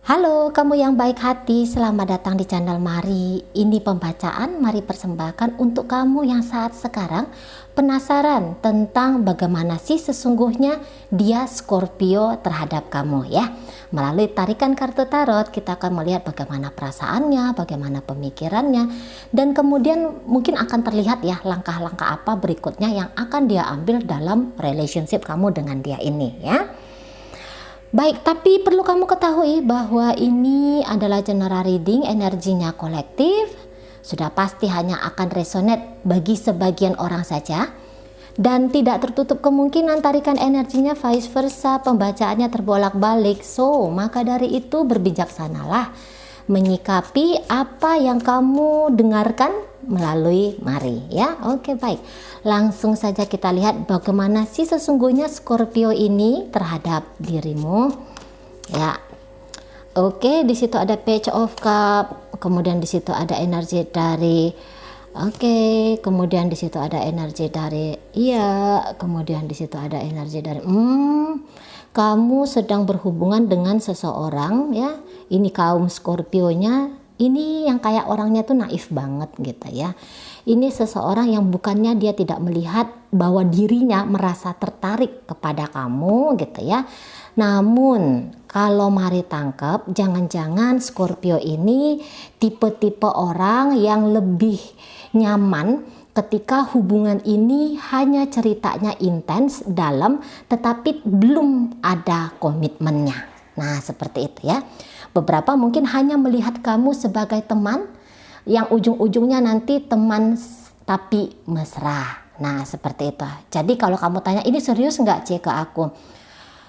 Halo, kamu yang baik hati, selamat datang di channel Mari. Ini pembacaan Mari persembahkan untuk kamu yang saat sekarang penasaran tentang bagaimana sih sesungguhnya dia Scorpio terhadap kamu ya. Melalui tarikan kartu tarot kita akan melihat bagaimana perasaannya, bagaimana pemikirannya, dan kemudian mungkin akan terlihat ya langkah-langkah apa berikutnya yang akan dia ambil dalam relationship kamu dengan dia ini ya. Baik, tapi perlu kamu ketahui bahwa ini adalah general reading, energinya kolektif, sudah pasti hanya akan resonate bagi sebagian orang saja, dan tidak tertutup kemungkinan tarikan energinya vice versa, pembacaannya terbolak-balik. So, maka dari itu berbijaksanalah menyikapi apa yang kamu dengarkan melalui Mari ya. Oke, baik. Langsung saja kita lihat bagaimana sih sesungguhnya Scorpio ini terhadap dirimu. Ya. Oke, di situ ada Page of Cup, kemudian di situ ada energi dari kemudian di situ ada energi dari kemudian di situ ada energi dari kamu sedang berhubungan dengan seseorang ya. Ini kaum Scorpio-nya, ini yang kayak orangnya tuh naif banget gitu ya. Ini seseorang yang bukannya dia tidak melihat bahwa dirinya merasa tertarik kepada kamu gitu ya. Namun kalau Mari tangkap, jangan-jangan Scorpio ini tipe-tipe orang yang lebih nyaman ketika hubungan ini hanya ceritanya intens, dalam, tetapi belum ada komitmennya. Nah, seperti itu ya. Beberapa mungkin hanya melihat kamu sebagai teman, yang ujung-ujungnya nanti teman tapi mesra. Nah, seperti itu. Jadi kalau kamu tanya, ini serius nggak C ke aku?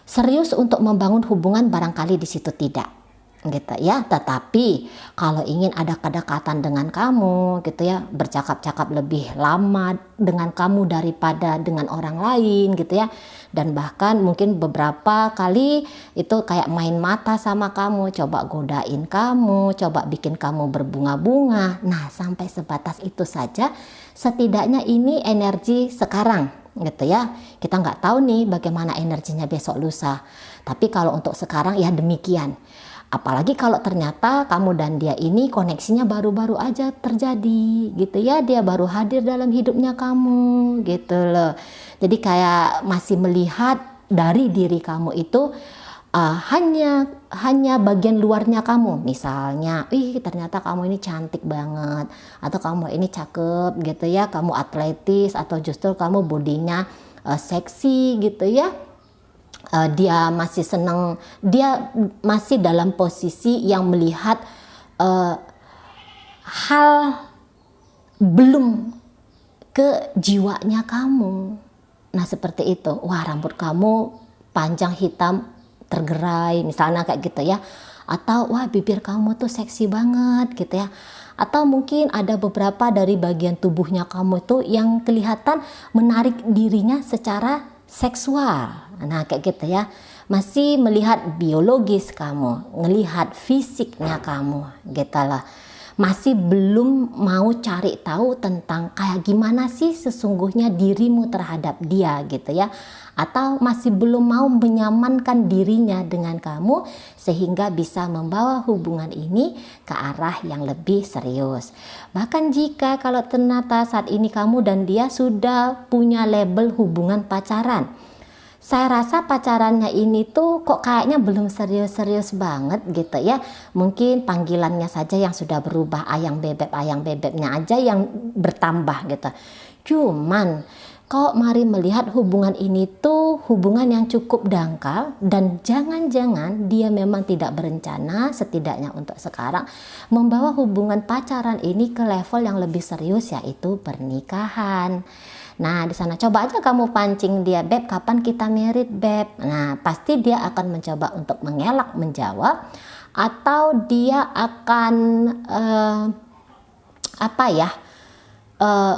Serius untuk membangun hubungan barangkali di situ tidak. Gitu ya, tetapi kalau ingin ada kedekatan dengan kamu gitu ya, bercakap-cakap lebih lama dengan kamu daripada dengan orang lain gitu ya, dan bahkan mungkin beberapa kali itu kayak main mata sama kamu, coba godain kamu, coba bikin kamu berbunga-bunga. Nah, sampai sebatas itu saja setidaknya ini energi sekarang gitu ya. Kita nggak tahu nih bagaimana energinya besok lusa, tapi kalau untuk sekarang ya demikian. Apalagi kalau ternyata kamu dan dia ini koneksinya baru-baru aja terjadi gitu ya, dia baru hadir dalam hidupnya kamu gitu loh. Jadi kayak masih melihat dari diri kamu itu hanya bagian luarnya kamu. Misalnya, ternyata kamu ini cantik banget, atau kamu ini cakep gitu ya, kamu atletis, atau justru kamu bodinya seksi gitu ya. Dia masih senang, dia masih dalam posisi yang melihat hal belum ke jiwanya kamu. Nah, seperti itu. Wah, rambut kamu panjang hitam tergerai misalnya kayak gitu ya, atau wah bibir kamu tuh seksi banget gitu ya, atau mungkin ada beberapa dari bagian tubuhnya kamu tuh yang kelihatan menarik dirinya secara seksual. Nah, kayak gitu ya, masih melihat biologis kamu, ngelihat fisiknya kamu gitu lah. Masih belum mau cari tahu tentang kayak gimana sih sesungguhnya dirimu terhadap dia gitu ya, atau masih belum mau menyamankan dirinya dengan kamu sehingga bisa membawa hubungan ini ke arah yang lebih serius. Bahkan jika kalau ternyata saat ini kamu dan dia sudah punya label hubungan pacaran, saya rasa pacarannya ini tuh kok kayaknya belum serius-serius banget gitu ya. Mungkin panggilannya saja yang sudah berubah, ayang bebeknya aja yang bertambah gitu. Cuman kok Mari melihat hubungan ini tuh hubungan yang cukup dangkal, dan jangan-jangan dia memang tidak berencana setidaknya untuk sekarang membawa hubungan pacaran ini ke level yang lebih serius, yaitu pernikahan. Nah, di sana coba aja kamu pancing dia, "Beb, kapan kita married, Beb?" Nah, pasti dia akan mencoba untuk mengelak menjawab, atau dia akan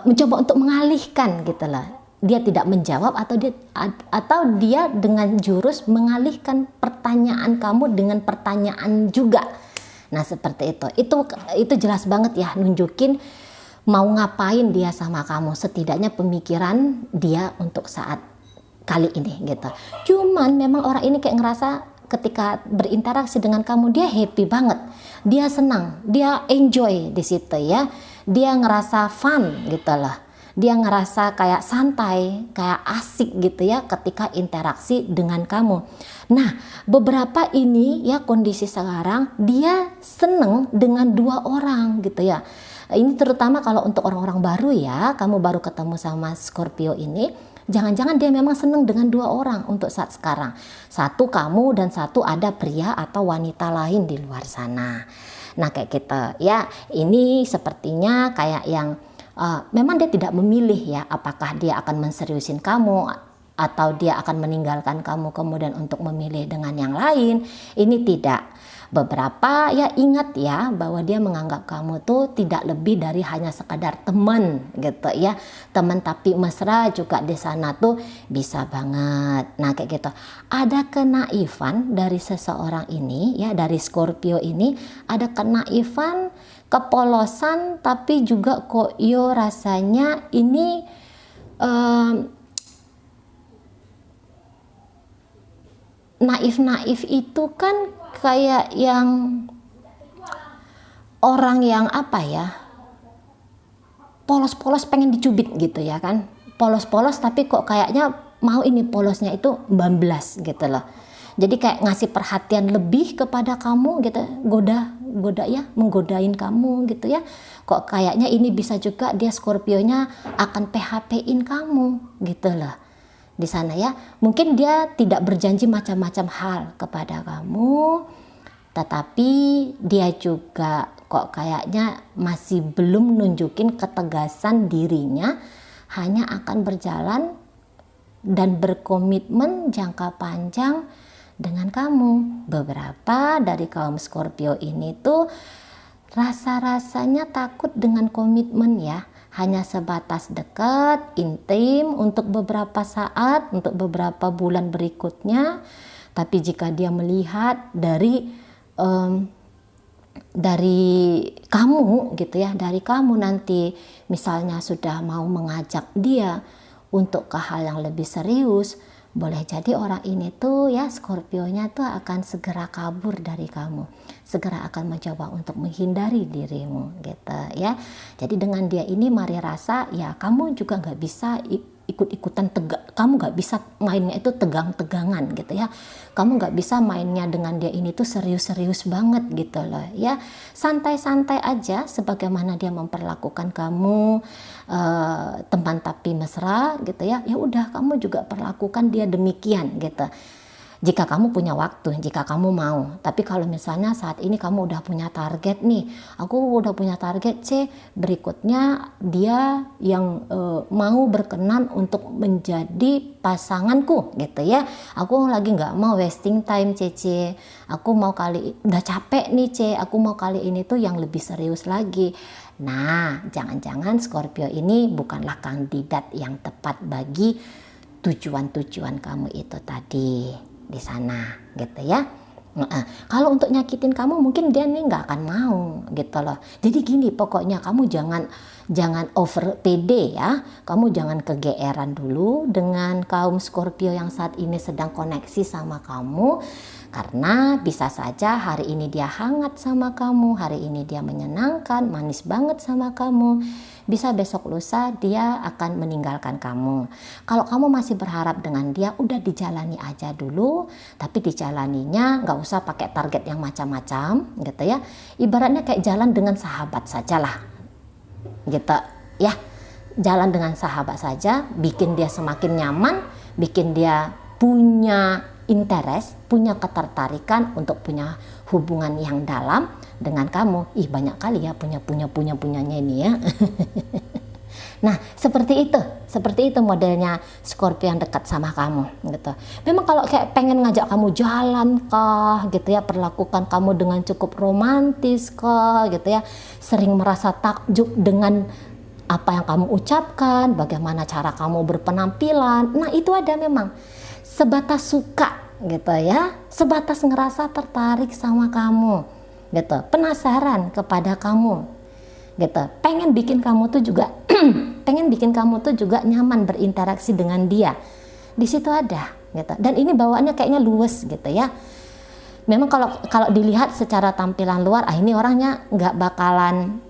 mencoba untuk mengalihkan gitu lah. Dia tidak menjawab, atau dia dengan jurus mengalihkan pertanyaan kamu dengan pertanyaan juga. Nah, seperti itu. Itu jelas banget ya, nunjukin mau ngapain dia sama kamu, setidaknya pemikiran dia untuk saat kali ini gitu. Cuman memang orang ini kayak ngerasa ketika berinteraksi dengan kamu dia happy banget, dia senang, dia enjoy di situ ya, dia ngerasa fun gitu loh, dia ngerasa kayak santai, kayak asik gitu ya ketika interaksi dengan kamu. Nah, beberapa ini ya kondisi sekarang dia seneng dengan 2 orang gitu ya. Ini terutama kalau untuk orang-orang baru ya, kamu baru ketemu sama Scorpio ini, jangan-jangan dia memang senang dengan 2 orang untuk saat sekarang. Satu kamu dan satu ada pria atau wanita lain di luar sana. Nah kayak gitu ya, ini sepertinya kayak yang memang dia tidak memilih ya, apakah dia akan menseriusin kamu atau dia akan meninggalkan kamu kemudian untuk memilih dengan yang lain. Ini tidak. Beberapa ya ingat ya bahwa dia menganggap kamu tuh tidak lebih dari hanya sekadar teman gitu ya, teman tapi mesra juga di sana tuh bisa banget. Nah kayak gitu, ada kenaifan dari seseorang ini ya, dari Scorpio ini ada kenaifan, kepolosan, tapi juga kok yo rasanya ini naif-naif itu kan kayak yang orang yang apa ya, polos-polos pengen dicubit gitu ya kan, polos-polos tapi kok kayaknya mau ini polosnya itu bablas gitu loh. Jadi kayak ngasih perhatian lebih kepada kamu gitu, goda ya, menggodain kamu gitu ya. Kok kayaknya ini bisa juga dia Scorpionya akan PHP-in kamu gitu loh. Di sana ya, mungkin dia tidak berjanji macam-macam hal kepada kamu, tetapi dia juga kok kayaknya masih belum nunjukin ketegasan dirinya, hanya akan berjalan dan berkomitmen jangka panjang dengan kamu. Beberapa dari kaum Scorpio ini tuh rasa-rasanya takut dengan komitmen ya, hanya sebatas dekat, intim untuk beberapa saat, untuk beberapa bulan berikutnya. Tapi jika dia melihat dari kamu gitu ya, dari kamu nanti misalnya sudah mau mengajak dia untuk ke hal yang lebih serius, boleh jadi orang ini tuh ya Scorpionya tuh akan segera kabur dari kamu, segera akan mencoba untuk menghindari dirimu gitu ya. Jadi dengan dia ini mari rasa ya kamu juga nggak bisa ikut-ikutan tegak, kamu nggak bisa mainnya itu tegang-tegangan gitu ya, kamu nggak bisa mainnya dengan dia ini tuh serius-serius banget gitu loh ya, santai-santai aja sebagaimana dia memperlakukan kamu teman tapi mesra gitu ya, ya udah kamu juga perlakukan dia demikian gitu. Jika kamu punya waktu, jika kamu mau. Tapi kalau misalnya saat ini kamu udah punya target nih, aku udah punya target C, berikutnya dia yang mau berkenan untuk menjadi pasanganku gitu ya. Aku lagi nggak mau wasting time C, aku mau kali udah capek nih C, aku mau kali ini tuh yang lebih serius lagi. Nah, jangan-jangan Scorpio ini bukanlah kandidat yang tepat bagi tujuan-tujuan kamu itu tadi di sana gitu ya. Kalau untuk nyakitin kamu mungkin dia nih nggak akan mau gitu loh. Jadi gini, pokoknya kamu jangan over pede ya, kamu jangan kegeeran dulu dengan kaum Scorpio yang saat ini sedang koneksi sama kamu, karena bisa saja hari ini dia hangat sama kamu, hari ini dia menyenangkan, manis banget sama kamu, bisa besok lusa dia akan meninggalkan kamu. Kalau kamu masih berharap dengan dia, udah dijalani aja dulu, tapi dijalaninya nggak usah pakai target yang macam-macam gitu ya. Ibaratnya kayak jalan dengan sahabat sajalah gitu ya, jalan dengan sahabat saja, bikin dia semakin nyaman, bikin dia punya interest, punya ketertarikan untuk punya hubungan yang dalam dengan kamu. Banyak kali ya punyanya ini ya. Nah seperti itu modelnya Scorpio yang dekat sama kamu gitu. Memang kalau kayak pengen ngajak kamu jalan kah gitu ya, perlakukan kamu dengan cukup romantis kah gitu ya, sering merasa takjub dengan apa yang kamu ucapkan, bagaimana cara kamu berpenampilan, nah itu ada memang sebatas suka gitu ya, sebatas ngerasa tertarik sama kamu gitu, penasaran kepada kamu gitu, pengen bikin kamu tuh juga nyaman berinteraksi dengan dia. Di situ ada gitu. Dan ini bawaannya kayaknya luwes gitu ya. memang kalau dilihat secara tampilan luar, ini orangnya nggak bakalan,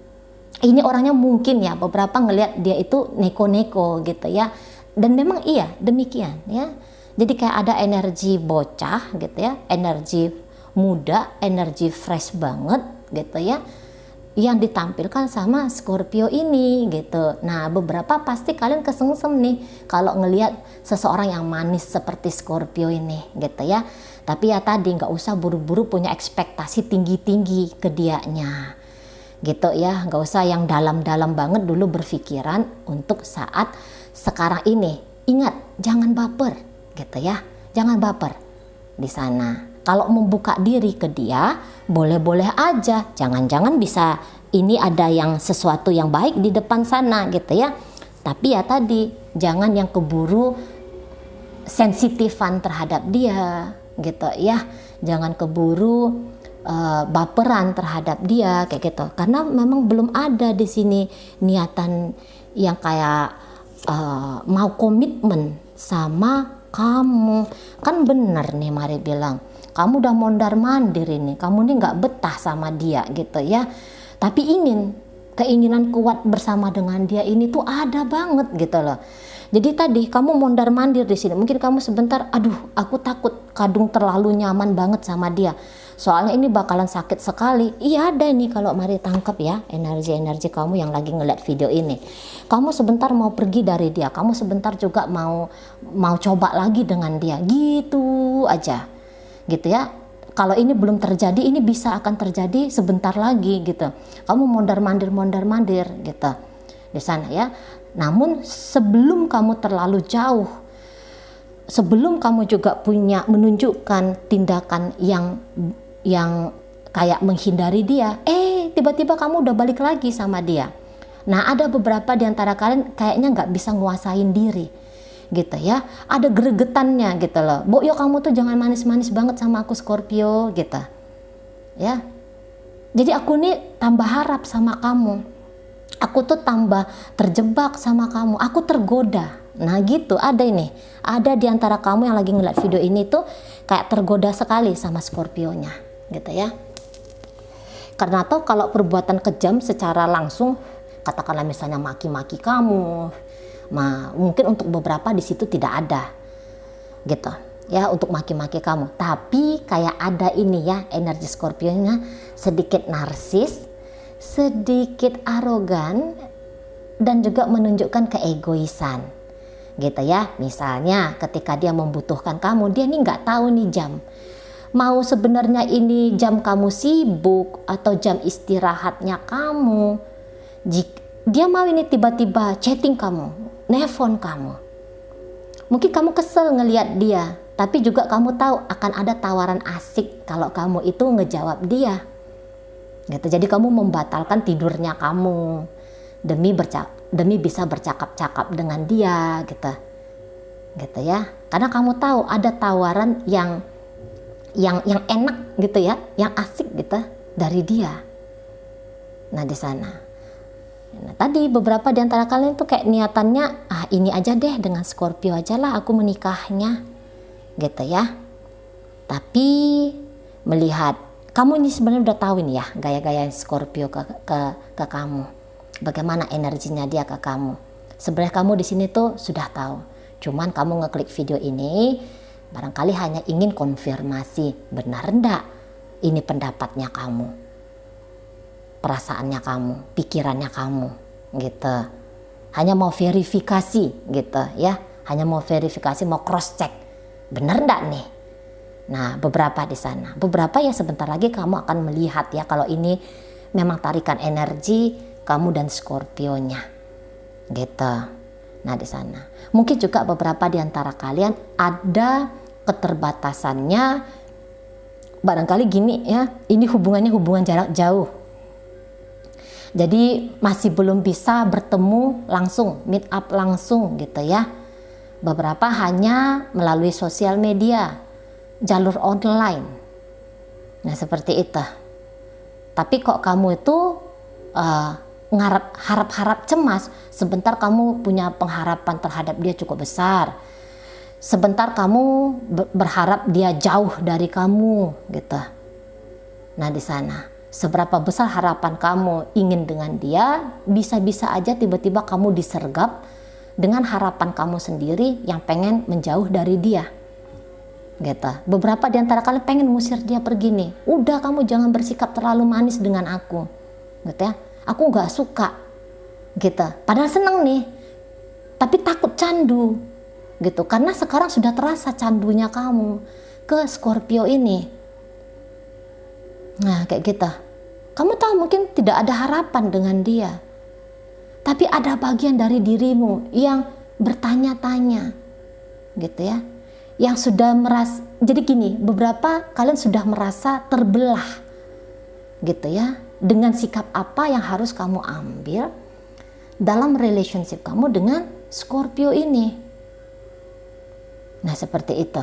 ini orangnya mungkin ya beberapa ngelihat dia itu neko-neko gitu ya, dan memang iya demikian ya. Jadi kayak ada energi bocah gitu ya, energi muda, energi fresh banget gitu ya, yang ditampilkan sama Scorpio ini gitu. Nah, beberapa pasti kalian kesengsem nih kalau ngelihat seseorang yang manis seperti Scorpio ini gitu ya. Tapi ya tadi nggak usah buru-buru punya ekspektasi tinggi-tinggi ke dianya gitu ya. Nggak usah yang dalam-dalam banget dulu berpikiran untuk saat sekarang ini. Ingat, jangan baper gitu ya. Jangan baper di sana. Kalau membuka diri ke dia, boleh-boleh aja. Jangan-jangan bisa ini ada yang sesuatu yang baik di depan sana gitu ya. Tapi ya tadi, jangan yang keburu sensitifan terhadap dia gitu ya. Jangan keburu baperan terhadap dia kayak gitu. Karena memang belum ada di sini niatan yang kayak mau komitmen sama kamu. Kan bener nih Mari bilang, kamu udah mondar-mandir ini, kamu ini nggak betah sama dia gitu ya. Tapi keinginan kuat bersama dengan dia ini tuh ada banget gitu loh. Jadi tadi kamu mondar-mandir di sini, mungkin kamu sebentar, aduh aku takut kadung terlalu nyaman banget sama dia. Soalnya ini bakalan sakit sekali. Iya ada nih kalau Mari tangkap ya, energi-energi kamu yang lagi ngeliat video ini. Kamu sebentar mau pergi dari dia, kamu sebentar juga mau coba lagi dengan dia, gitu aja. Gitu ya. Kalau ini belum terjadi, ini bisa akan terjadi sebentar lagi gitu. Kamu mondar-mandir gitu di sana ya. Namun sebelum kamu terlalu jauh, sebelum kamu juga menunjukkan tindakan yang kayak menghindari dia, tiba-tiba kamu udah balik lagi sama dia. Nah, ada beberapa di antara kalian kayaknya nggak bisa nguasain diri gitu ya, ada gregetannya gitu loh. Yo kamu tuh jangan manis-manis banget sama aku Scorpio gitu ya. Jadi aku nih tambah harap sama kamu, aku tuh tambah terjebak sama kamu, aku tergoda. Nah gitu, ada di antara kamu yang lagi ngeliat video ini tuh kayak tergoda sekali sama Scorpionya gitu ya. Karena tuh kalau perbuatan kejam secara langsung, katakanlah misalnya maki-maki kamu, mungkin untuk beberapa di situ tidak ada gitu ya, untuk maki-maki kamu. Tapi kayak ada ini ya, energi Scorpio-nya sedikit narsis, sedikit arogan, dan juga menunjukkan keegoisan gitu ya. Misalnya ketika dia membutuhkan kamu, dia nih nggak tahu nih jam, mau sebenarnya ini jam kamu sibuk atau jam istirahatnya kamu. Dia mau ini tiba-tiba chatting kamu, nelfon kamu. Mungkin kamu kesel ngelihat dia, tapi juga kamu tahu akan ada tawaran asik kalau kamu itu ngejawab dia. Gitu. Jadi kamu membatalkan tidurnya kamu demi bisa bercakap-cakap dengan dia gitu. Gitu ya. Karena kamu tahu ada tawaran yang enak gitu ya, yang asik gitu dari dia. Nah, di sana. Nah, tadi beberapa di antara kalian tuh kayak niatannya, ini aja deh dengan Scorpio aja lah aku menikahnya gitu ya. Tapi melihat kamu ini sebenarnya udah tahu ini ya gaya-gaya Scorpio ke kamu, bagaimana energinya dia ke kamu. Sebenarnya kamu di sini tuh sudah tahu, cuman kamu ngeklik video ini barangkali hanya ingin konfirmasi benar enggak ini pendapatnya kamu, perasaannya kamu, pikirannya kamu gitu. Hanya mau verifikasi gitu ya, hanya mau verifikasi, mau cross check bener enggak nih. Nah, beberapa di sana, beberapa ya sebentar lagi kamu akan melihat ya kalau ini memang tarikan energi kamu dan Scorpio-nya gitu. Nah, di sana mungkin juga beberapa di antara kalian ada keterbatasannya, barangkali gini ya, ini hubungan jarak jauh. Jadi masih belum bisa bertemu langsung, meet up langsung gitu ya. Beberapa hanya melalui sosial media, jalur online. Nah, seperti itu. Tapi kok kamu itu harap-harap cemas, sebentar kamu punya pengharapan terhadap dia cukup besar. Sebentar kamu berharap dia jauh dari kamu gitu. Nah di sana, seberapa besar harapan kamu ingin dengan dia, bisa-bisa aja tiba-tiba kamu disergap dengan harapan kamu sendiri yang pengen menjauh dari dia. Gitu. Beberapa di antara kalian pengen ngusir dia pergi nih. Udah, kamu jangan bersikap terlalu manis dengan aku. Gitu ya. Aku nggak suka. Gitu. Padahal seneng nih. Tapi takut candu. Gitu. Karena sekarang sudah terasa candunya kamu ke Scorpio ini. Nah, kayak gitu. Kamu tahu mungkin tidak ada harapan dengan dia. Tapi ada bagian dari dirimu yang bertanya-tanya. Gitu ya. Yang sudah merasa, jadi gini, beberapa kalian sudah merasa terbelah gitu ya, dengan sikap apa yang harus kamu ambil dalam relationship kamu dengan Scorpio ini. Nah seperti itu.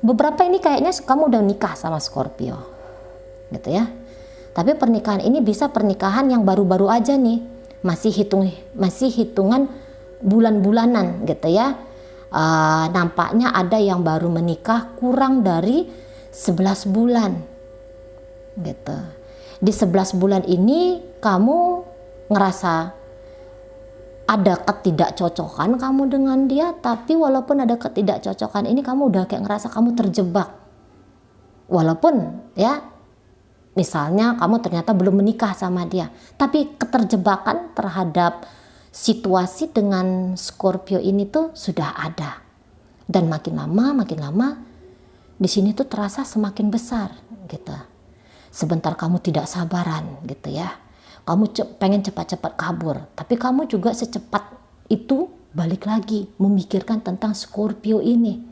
Beberapa ini kayaknya kamu udah nikah sama Scorpio gitu ya, tapi pernikahan ini bisa pernikahan yang baru-baru aja nih, masih hitungan bulan-bulanan gitu ya. Nampaknya ada yang baru menikah kurang dari 11 bulan gitu. Di 11 bulan ini kamu ngerasa ada ketidakcocokan kamu dengan dia, tapi walaupun ada ketidakcocokan ini kamu udah kayak ngerasa kamu terjebak. Walaupun ya misalnya kamu ternyata belum menikah sama dia, tapi keterjebakan terhadap situasi dengan Scorpio ini tuh sudah ada, dan makin lama di sini tuh terasa semakin besar gitu. Sebentar kamu tidak sabaran gitu ya, kamu pengen cepat-cepat kabur, tapi kamu juga secepat itu balik lagi memikirkan tentang Scorpio ini.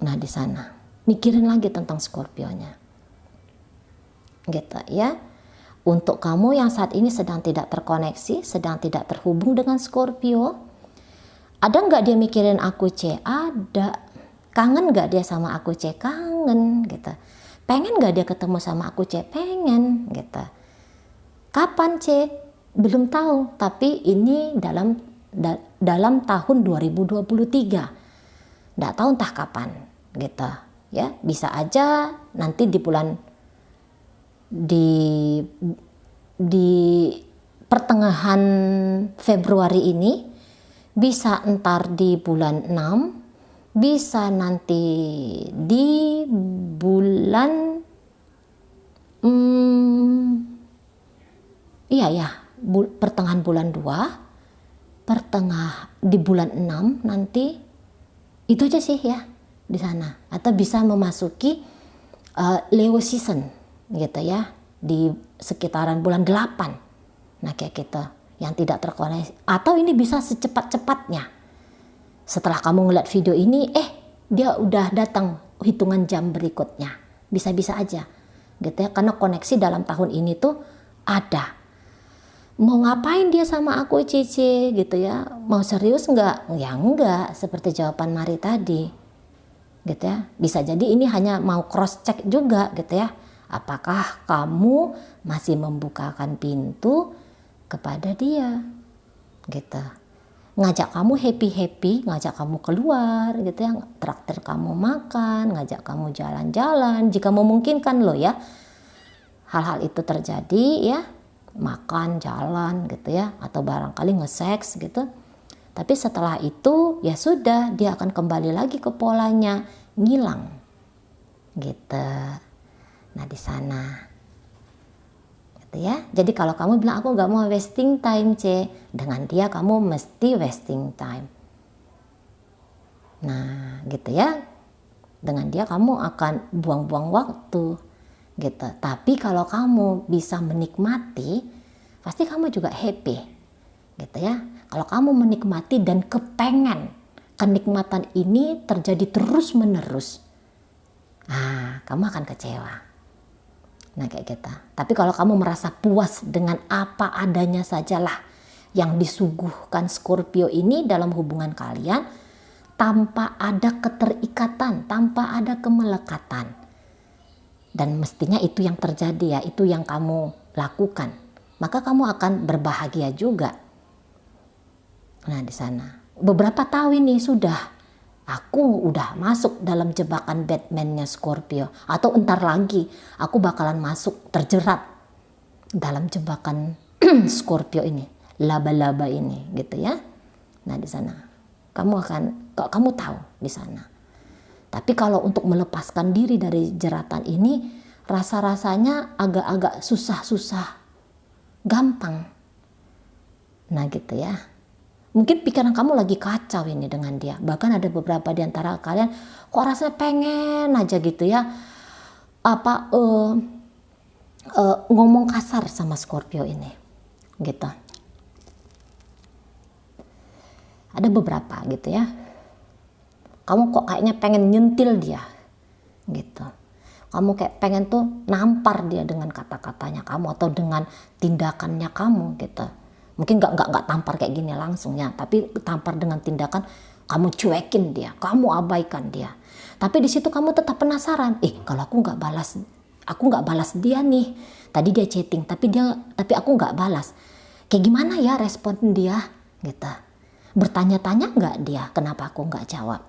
Nah di sana mikirin lagi tentang Scorpionya gitu ya. Untuk kamu yang saat ini sedang tidak terkoneksi, sedang tidak terhubung dengan Scorpio, ada nggak dia mikirin aku C? Ada. Kangen nggak dia sama aku C? Kangen gitu. Pengen nggak dia ketemu sama aku C? Pengen gitu. Kapan C? Belum tahu, tapi ini dalam tahun 2023. Nggak tahu entah kapan gitu ya. Bisa aja nanti di pertengahan Februari ini, bisa entar di bulan 6, bisa nanti di bulan pertengahan bulan 2, di bulan 6 nanti. Itu aja sih ya di sana. Atau bisa memasuki Leo season gitu ya, di sekitaran bulan 8. Nah kayak gitu, yang tidak terkoneksi. Atau ini bisa secepat-cepatnya setelah kamu ngeliat video ini, dia udah datang hitungan jam berikutnya. Bisa-bisa aja gitu ya, karena koneksi dalam tahun ini tuh ada. Mau ngapain dia sama aku Cici gitu ya, mau serius nggak? Ya enggak, seperti jawaban Mari tadi gitu ya. Bisa jadi ini hanya mau cross check juga gitu ya, apakah kamu masih membukakan pintu kepada dia gitu. Ngajak kamu happy-happy, ngajak kamu keluar gitu ya, traktir kamu makan, ngajak kamu jalan-jalan jika memungkinkan loh ya. Hal-hal itu terjadi ya, makan, jalan gitu ya, atau barangkali nge-seks gitu. Tapi setelah itu ya sudah, dia akan kembali lagi ke polanya, ngilang gitu. Nah di sana gitu ya. Jadi kalau kamu bilang aku nggak mau wasting time C, dengan dia kamu mesti wasting time. Nah gitu ya, dengan dia kamu akan buang-buang waktu gitu. Tapi kalau kamu bisa menikmati, pasti kamu juga happy gitu ya. Kalau kamu menikmati dan kepengen kenikmatan ini terjadi terus menerus, kamu akan kecewa. Nah kayak gitu. Tapi kalau kamu merasa puas dengan apa adanya sajalah yang disuguhkan Scorpio ini dalam hubungan kalian, tanpa ada keterikatan, tanpa ada kemelekatan, dan mestinya itu yang terjadi ya, itu yang kamu lakukan, maka kamu akan berbahagia juga Nah di sana beberapa tahun ini sudah aku udah masuk dalam jebakan Batman-nya Scorpio, atau entar lagi aku bakalan masuk terjerat dalam jebakan Scorpio ini, laba-laba ini gitu ya. Nah di sana kamu tahu di sana. Tapi kalau untuk melepaskan diri dari jeratan ini rasa-rasanya agak-agak susah-susah, gampang. Nah gitu ya. Mungkin pikiran kamu lagi kacau ini dengan dia. Bahkan ada beberapa di antara kalian kok rasanya pengen aja gitu ya. Ngomong kasar sama Scorpio ini. Gitu. Ada beberapa gitu ya. Kamu kok kayaknya pengen nyentil dia. Gitu. Kamu kayak pengen tuh nampar dia dengan kata-katanya kamu atau dengan tindakannya kamu gitu. Mungkin nggak tampar kayak gini langsung ya, tapi tampar dengan tindakan kamu cuekin dia, kamu abaikan dia. Tapi di situ kamu tetap penasaran, kalau aku nggak balas dia nih. Tadi dia chatting, tapi aku nggak balas. Kayak gimana ya respon dia? Gitu. Bertanya-tanya nggak dia, kenapa aku nggak jawab?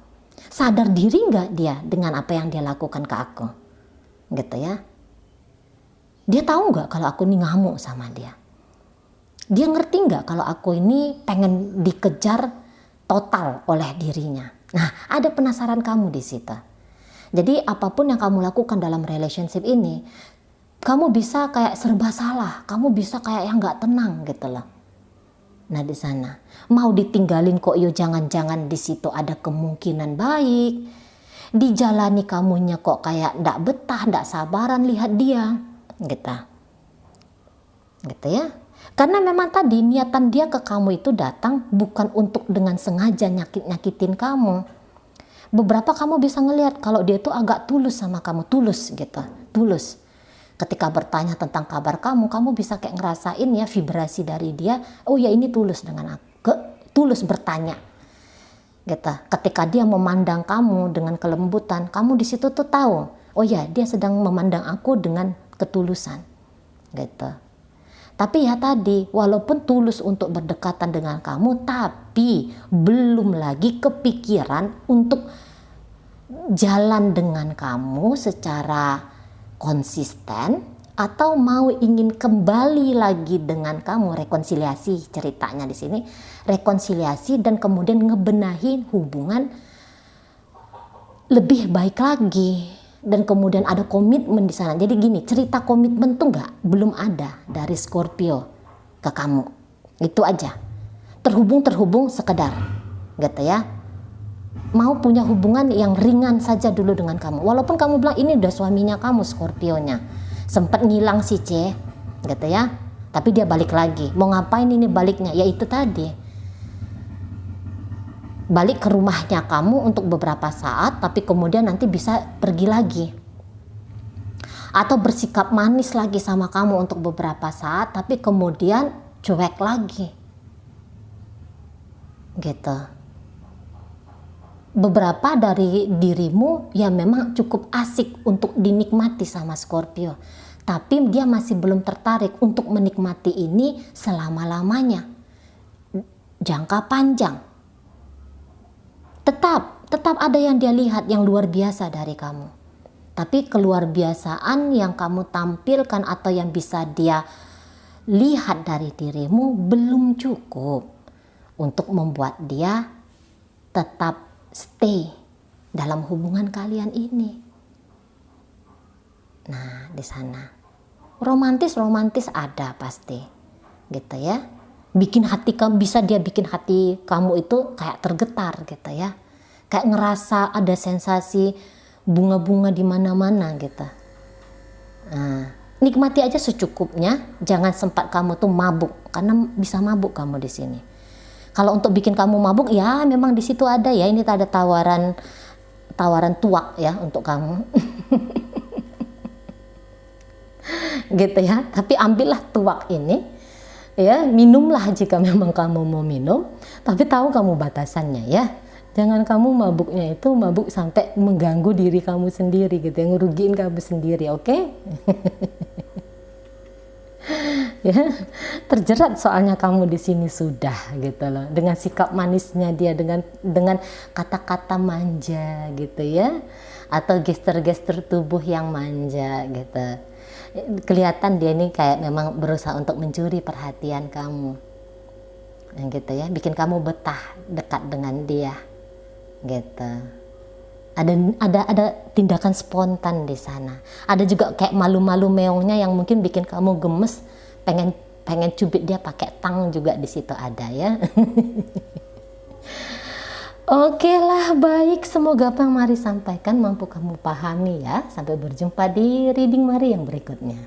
Sadar diri nggak dia dengan apa yang dia lakukan ke aku? Gitu ya. Dia tahu nggak kalau aku nih ngamuk sama dia? Dia ngerti nggak kalau aku ini pengen dikejar total oleh dirinya? Nah, ada penasaran kamu di situ. Jadi apapun yang kamu lakukan dalam relationship ini, kamu bisa kayak serba salah, kamu bisa kayak yang nggak tenang gitu loh. Nah di sana mau ditinggalin kok, jangan-jangan di situ ada kemungkinan baik. Dijalani kamunya kok kayak ndak betah, ndak sabaran lihat dia, gitu ya. Karena memang tadi niatan dia ke kamu itu datang bukan untuk dengan sengaja nyakitin kamu. Beberapa kamu bisa ngelihat kalau dia tuh agak tulus sama kamu, tulus gitu, tulus. Ketika bertanya tentang kabar kamu bisa kayak ngerasain ya vibrasi dari dia. Oh ya ini tulus dengan aku, tulus bertanya. Gitu. Ketika dia memandang kamu dengan kelembutan, kamu di situ tuh tahu, oh ya dia sedang memandang aku dengan ketulusan. Gitu. Tapi ya tadi, walaupun tulus untuk berdekatan dengan kamu, tapi belum lagi kepikiran untuk jalan dengan kamu secara konsisten, atau mau ingin kembali lagi dengan kamu, rekonsiliasi ceritanya di sini, rekonsiliasi dan kemudian ngebenahin hubungan lebih baik lagi. Dan kemudian ada komitmen di sana. Jadi gini, cerita komitmen tuh belum ada dari Scorpio ke kamu. Itu aja. Terhubung sekedar, gitu ya. Mau punya hubungan yang ringan saja dulu dengan kamu. Walaupun kamu bilang ini udah suaminya kamu, Scorpionya. Sempat ngilang si C, gitu ya. Tapi dia balik lagi. Mau ngapain ini baliknya? Ya itu tadi. Balik ke rumahnya kamu untuk beberapa saat, tapi kemudian nanti bisa pergi lagi. Atau bersikap manis lagi sama kamu untuk beberapa saat, tapi kemudian cuek lagi. Gitu. Beberapa dari dirimu ya memang cukup asik untuk dinikmati sama Scorpio. Tapi dia masih belum tertarik untuk menikmati ini selama-lamanya. Jangka panjang. Tetap ada yang dia lihat yang luar biasa dari kamu. Tapi keluar biasaan yang kamu tampilkan atau yang bisa dia lihat dari dirimu belum cukup untuk membuat dia tetap stay dalam hubungan kalian ini. Nah, di sana romantis ada pasti, gitu ya. Bisa dia bikin hati kamu itu kayak tergetar gitu ya. Kayak ngerasa ada sensasi bunga-bunga di mana-mana gitu. Nah, nikmati aja secukupnya, jangan sempat kamu tuh mabuk, karena bisa mabuk kamu di sini. Kalau untuk bikin kamu mabuk ya memang di situ ada ya, ini ada tawaran tuak ya untuk kamu. Gitu ya. Tapi ambillah tuak ini. Ya, minumlah jika memang kamu mau minum, tapi tahu kamu batasannya ya. Jangan kamu mabuknya itu mabuk sampai mengganggu diri kamu sendiri gitu, yang ngerugiin kamu sendiri, oke? Ya, terjerat soalnya kamu di sini sudah gitu loh, dengan sikap manisnya dia, dengan kata-kata manja gitu ya, atau gestur-gestur tubuh yang manja gitu. Kelihatan dia ini kayak memang berusaha untuk mencuri perhatian kamu, gitu ya, bikin kamu betah dekat dengan dia gitu. Ada tindakan spontan di sana. Ada juga kayak malu-malu meongnya yang mungkin bikin kamu gemes, pengen pengen cubit dia pakai tang juga di situ ada ya. Oke lah, baik, semoga apa yang Mari sampaikan mampu kamu pahami ya. Sampai berjumpa di reading Mari yang berikutnya.